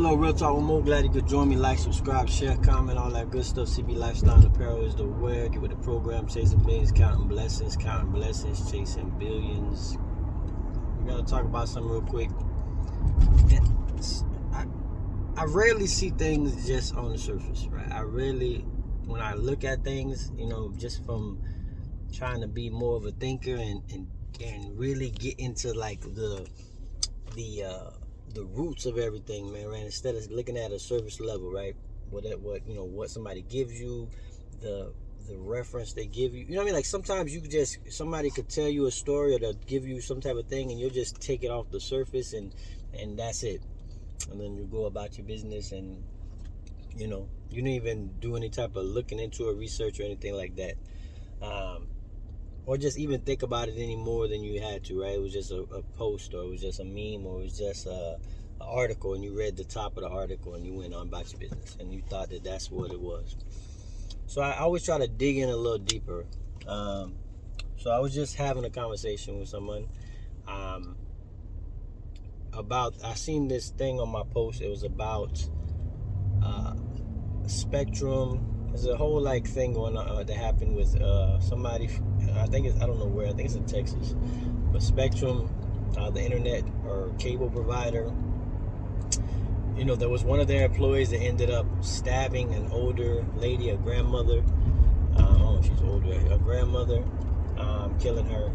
know, real talk. I'm more glad you could join me. Like, subscribe, share, comment, all that good stuff. CB Lifestyle and Apparel is the way. Get with the program. Chasing millions, counting blessings, chasing billions. We're gonna talk about something real quick. I rarely see things just on the surface, right? I rarely, when I look at things, you know, just from trying to be more of a thinker and really get into like the roots of everything, man, right? Instead of looking at a surface level, right? What you know, what somebody gives you, the reference they give you. You know what I mean? Like sometimes somebody could tell you a story or they'll give you some type of thing and you'll just take it off the surface and that's it. And then you go about your business and, you know, you didn't even do any type of looking into a research or anything like that. Or just even think about it any more than you had to, right? It was just a post, or it was just a meme, or it was just an article, and you read the top of the article and you went on about your business and you thought that that's what it was. So I always try to dig in a little deeper. So I was just having a conversation with someone I seen this thing on my post. It was about Spectrum. There's a whole like thing going on that happened with somebody. I don't know where. I think it's in Texas. But Spectrum, the internet or cable provider. You know, there was one of their employees that ended up stabbing an older lady, a grandmother. I don't know if she's older, a grandmother, killing her.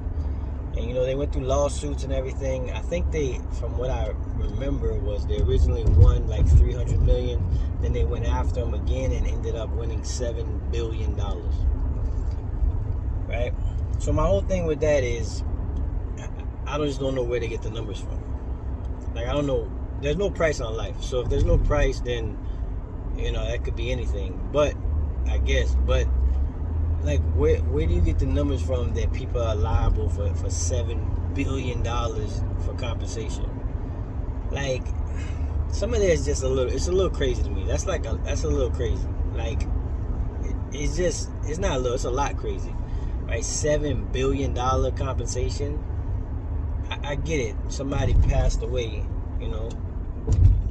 And, you know, they went through lawsuits and everything. I think from what I remember, was they originally won like $300 million. Then they went after them again and ended up winning $7 billion. Right? So my whole thing with that is, I just don't know where they get the numbers from. Like, I don't know. There's no price on life. So if there's no price, then, you know, that could be anything. But, like, where do you get the numbers from that people are liable for $7 billion for compensation? Like, some of that is just it's a little crazy to me. That's a little crazy. Like, it's not a little, it's a lot crazy. Right? $7 billion compensation. I get it. Somebody passed away, you know.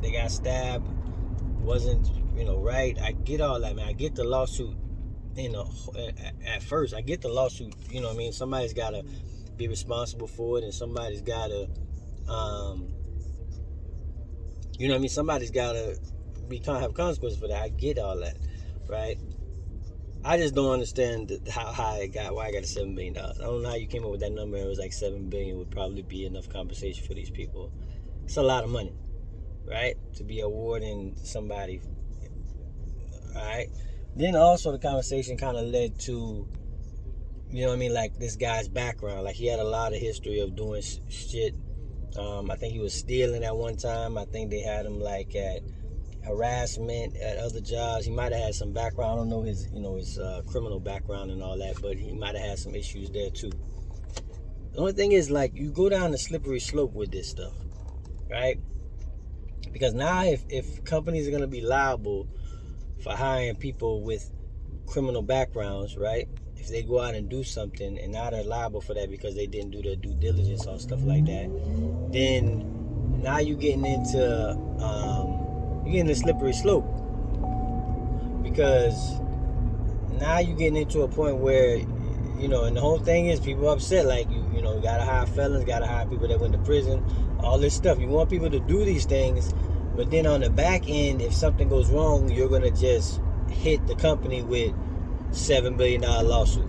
They got stabbed. Wasn't, you know, right? I get all that, man. I get the lawsuit. You know, at first, I get the lawsuit. You know what I mean? Somebody's got to be responsible for it, and somebody's got to, you know what I mean? Somebody's got to have consequences for that. I get all that, right? I just don't understand how high it got, why I got a $7 billion. I don't know how you came up with that number. It was like $7 billion would probably be enough compensation for these people. It's a lot of money, right? To be awarding somebody, all right? Then also the conversation kind of led to, you know what I mean, like this guy's background. Like he had a lot of history of doing shit. I think he was stealing at one time. I think they had him like at harassment at other jobs. He might have had some background. I don't know his criminal background and all that, but he might have had some issues there too. The only thing is, like, you go down the slippery slope with this stuff, right? Because now if companies are going to be liable for hiring people with criminal backgrounds, right? If they go out and do something and now they're liable for that because they didn't do their due diligence on stuff like that, then now you're getting into a slippery slope. Because now you're getting into a point where, you know, and the whole thing is people are upset. Like, you know, gotta hire felons, gotta hire people that went to prison, all this stuff. You want people to do these things, but then on the back end, if something goes wrong, you're going to just hit the company with $7 billion lawsuit,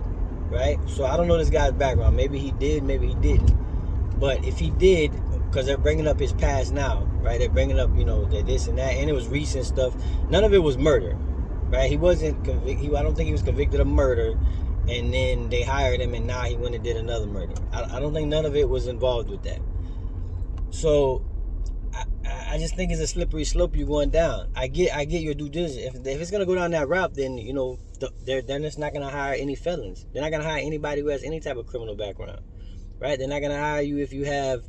right? So I don't know this guy's background. Maybe he did, maybe he didn't. But if he did, because they're bringing up his past now, right? They're bringing up, you know, this and that, and it was recent stuff. None of it was murder, right? He wasn't convicted. I don't think he was convicted of murder, and then they hired him, and now he went and did another murder. I don't think none of it was involved with that. So I just think it's a slippery slope you're going down. I get your due diligence. If it's gonna go down that route, then, you know, they're just not gonna hire any felons. They're not gonna hire anybody who has any type of criminal background, right? They're not gonna hire you if you have,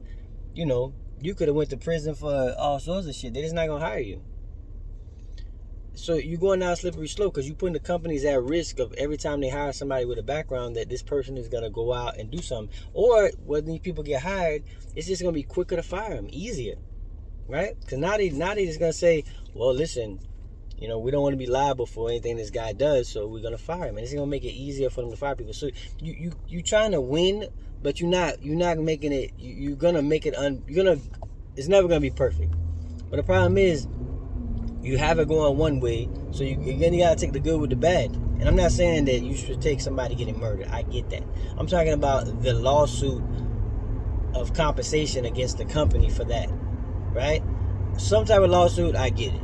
you know, you could have went to prison for all sorts of shit. They're just not gonna hire you. So you're going down a slippery slope because you're putting the companies at risk of every time they hire somebody with a background that this person is gonna go out and do something. Or when these people get hired, it's just gonna be quicker to fire them, easier. right? Because now they just gonna say, well, listen, you know, we don't want to be liable for anything this guy does, so we're gonna fire him, and it's gonna make it easier for them to fire people. So you trying to win, but you're not making it. You're gonna make it it's never gonna be perfect. But the problem is, you have it going one way, so you gotta take the good with the bad. And I'm not saying that you should take somebody getting murdered. I get that. I'm talking about the lawsuit of compensation against the company for that, right? Some type of lawsuit, I get it,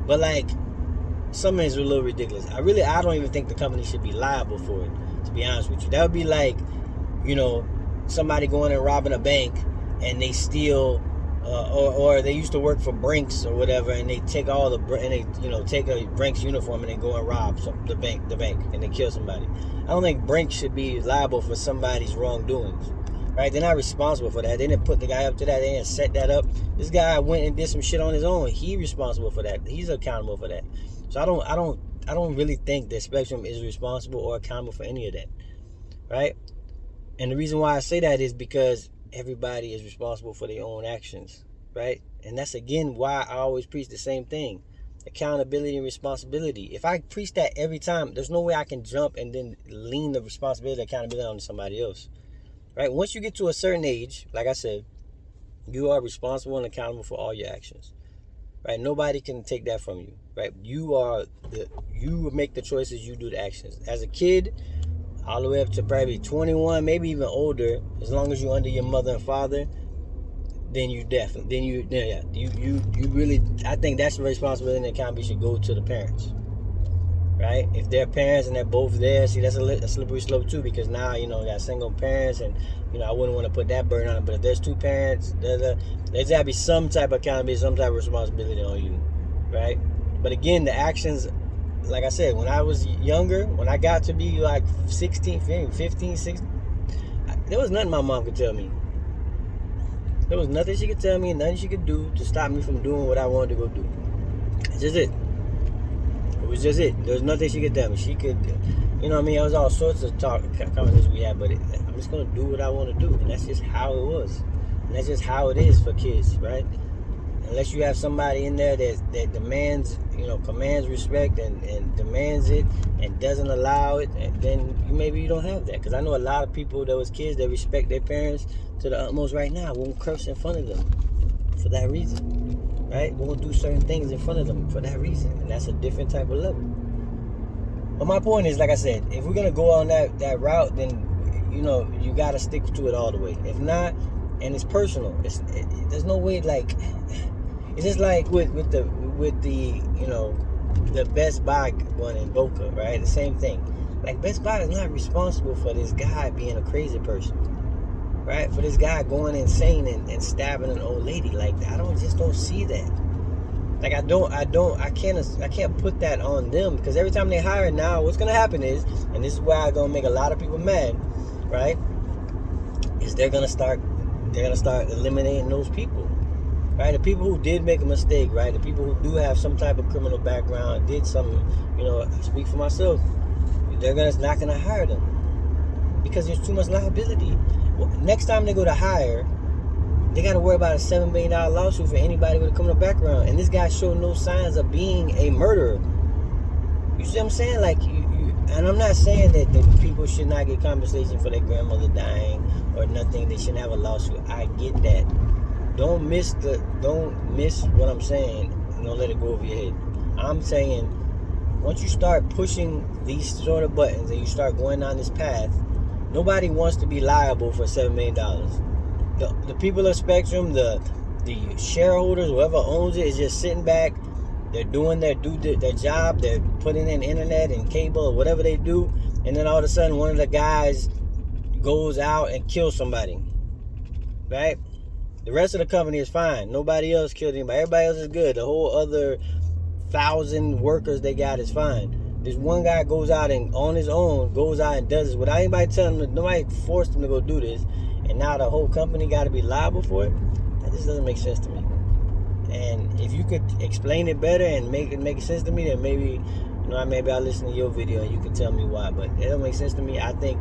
but like, some is a little ridiculous. I don't even think the company should be liable for it, to be honest with you. That would be like, you know, somebody going and robbing a bank and they steal, or they used to work for Brinks or whatever, and they take take a Brinks uniform and they go and rob the bank, and they kill somebody. I don't think Brinks should be liable for somebody's wrongdoings, right? They're not responsible for that. They didn't put the guy up to that. They didn't set that up. This guy went and did some shit on his own. He's responsible for that. He's accountable for that. So I don't really think that Spectrum is responsible or accountable for any of that, right? And the reason why I say that is because everybody is responsible for their own actions, right? And that's again why I always preach the same thing: accountability and responsibility. If I preach that every time, there's no way I can jump and then lean the responsibility and accountability on somebody else, right? Once you get to a certain age, like I said, you are responsible and accountable for all your actions, right? Nobody can take that from you, right? You make the choices, you do the actions. As a kid, all the way up to probably 21, maybe even older, as long as you're under your mother and father, then you really, I think that's the responsibility and accountability should go to the parents, right? If they're parents and they're both there, see, that's a slippery slope too, because now, you know, you got single parents, and, you know, I wouldn't want to put that burden on them. But if there's two parents, there's got to be some type of accountability, some type of responsibility on you, right? But again, the actions, like I said, when I was younger, when I got to be like 16, 15, 16, there was nothing my mom could tell me. There was nothing she could tell me, nothing she could do to stop me from doing what I wanted to go do. It's just it. It was just it. There was nothing she could tell me. She could, you know what I mean? There was all sorts of conversations we had, but I'm just going to do what I want to do. And that's just how it was. And that's just how it is for kids, right? Unless you have somebody in there that demands, you know, commands respect and demands it and doesn't allow it, and then maybe you don't have that. Because I know a lot of people that was kids that respect their parents to the utmost right now won't curse in front of them for that reason, right? Won't do certain things in front of them for that reason, and that's a different type of level. But my point is, like I said, if we're gonna go on that route, then, you know, you gotta stick to it all the way. If not, and it's personal, there's no way, like. It's just like with the you know, the Best Buy one in Boca, right? The same thing. Like, Best Buy is not responsible for this guy being a crazy person, right? For this guy going insane and stabbing an old lady. Like, I don't see that. Like, I can't put that on them, because every time they hire now, what's gonna happen is, and this is why I'm gonna make a lot of people mad, right? Is they're gonna start eliminating those people. Right, the people who did make a mistake, right? The people who do have some type of criminal background, did something, you know, I speak for myself, they're not gonna hire them because there's too much liability. Well, next time they go to hire, they got to worry about a $7 million lawsuit for anybody with a criminal background, and this guy showed no signs of being a murderer. You see what I'm saying? Like, and I'm not saying that people should not get compensation for their grandmother dying or nothing. They shouldn't have a lawsuit. I get that. Don't miss what I'm saying, and don't let it go over your head. I'm saying, once you start pushing these sort of buttons and you start going down this path, nobody wants to be liable for $7 million. The people of Spectrum, the shareholders, whoever owns it, is just sitting back. They're doing their job. They're putting in internet and cable or whatever they do, and then all of a sudden one of the guys goes out and kills somebody, right? The rest of the company is fine. Nobody else killed anybody. Everybody else is good. The whole other 1,000 workers they got is fine. This one guy goes out and on his own goes out and does this without anybody telling him. Nobody forced him to go do this, and now the whole company got to be liable for it. That just doesn't make sense to me. And if you could explain it better and make sense to me, then maybe, you know, maybe I'll listen to your video and you can tell me why. But it don't make sense to me. I think,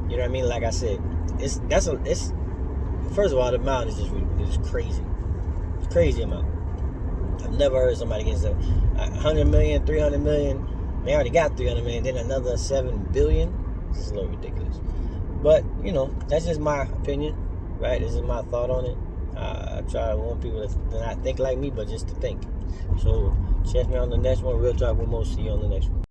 you know what I mean. Like I said, it's first of all, the amount is just crazy. Crazy amount. I've never heard somebody get 100 million, 300 million. They already got 300 million, then another 7 billion. This is a little ridiculous. But, you know, that's just my opinion, right? This is my thought on it. I try to want people to not think like me, but just to think. So, check me on the next one. Real Talk with Mo. See you on the next one.